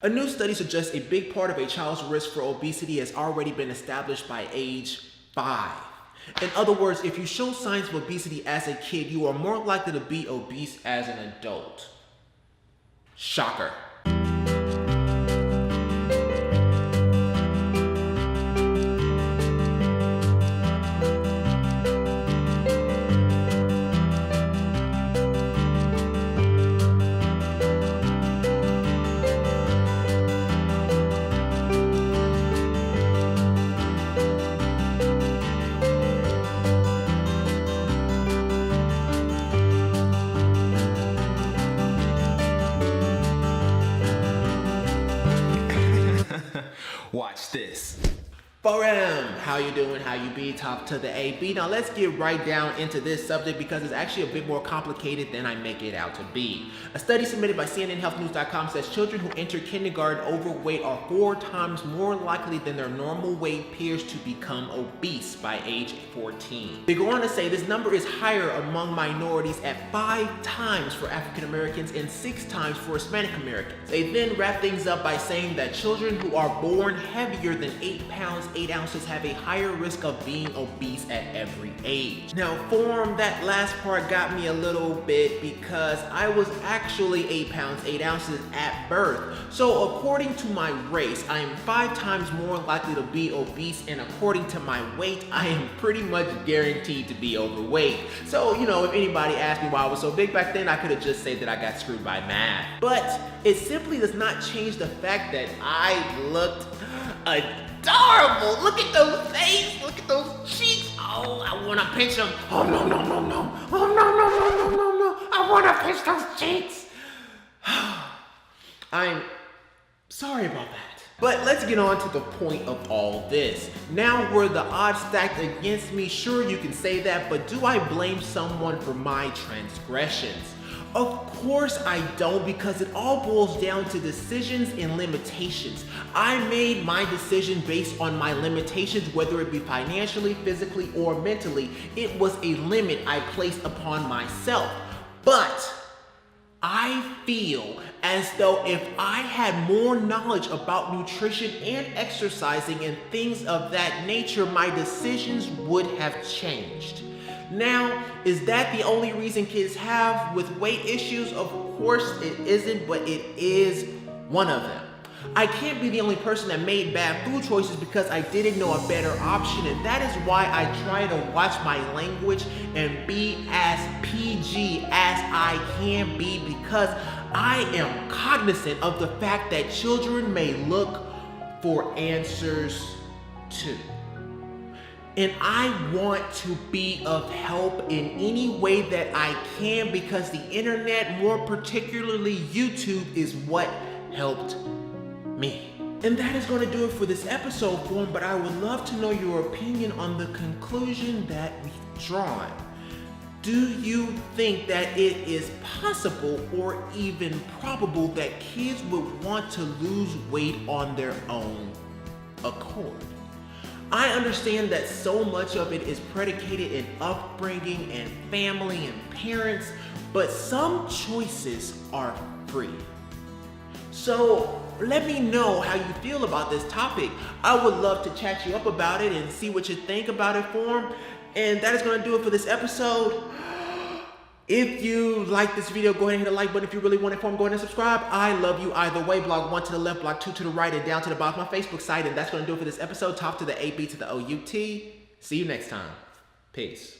A new study suggests a big part of a child's risk for obesity has already been established by age 5. In other words, if you show signs of obesity as a kid, you are more likely to be obese as an adult. Shocker. Watch this. Forum, how you doing, how you be, top to the AB. Now let's get right down into this subject because it's actually a bit more complicated than I make it out to be. A study submitted by CNNHealthNews.com says children who enter kindergarten overweight are 4 times more likely than their normal weight peers to become obese by age 14. They go on to say this number is higher among minorities at 5 times for African Americans and 6 times for Hispanic Americans. They then wrap things up by saying that children who are born heavier than 8 pounds 8 ounces have a higher risk of being obese at every age. Now, Forum, that last part got me a little bit because I was actually 8 pounds 8 ounces at birth. So according to my race, I am 5 times more likely to be obese, and according to my weight, I am pretty much guaranteed to be overweight. So, you know, if anybody asked me why I was so big back then, I could have just said that I got screwed by math. But it simply does not change the fact that I looked adorable. Look at those face, look at those cheeks. Oh, I wanna pinch them. Oh no, no, no, no. Oh no, no, no, no, no, no. I wanna pinch those cheeks. I'm sorry about that. But let's get on to the point of all this. Now, were the odds stacked against me? Sure, you can say that, but do I blame someone for my transgressions? Of course I don't, because it all boils down to decisions and limitations. I made my decision based on my limitations, whether it be financially, physically, or mentally. It was a limit I placed upon myself. But I feel as though if I had more knowledge about nutrition and exercising and things of that nature, my decisions would have changed. Now, is that the only reason kids have with weight issues? Of course it isn't, but it is one of them. I can't be the only person that made bad food choices because I didn't know a better option, and that is why I try to watch my language and be as PG as I can be, because I am cognizant of the fact that children may look for answers too. And I want to be of help in any way that I can, because the internet, more particularly YouTube, is what helped me. And that is going to do it for this episode, Forum, but I would love to know your opinion on the conclusion that we've drawn. Do you think that it is possible or even probable that kids would want to lose weight on their own accord? I understand that so much of it is predicated in upbringing and family and parents, but some choices are free. So let me know how you feel about this topic. I would love to chat you up about it and see what you think about it, Forum. And that is going to do it for this episode. If you like this video, go ahead and hit the like button. If you really want it, Forum, go ahead and subscribe. I love you either way. Blog 1 to the left, blog 2 to the right, and down to the bottom of my Facebook site. And that's going to do it for this episode. Top to the AB to the OUT. See you next time. Peace.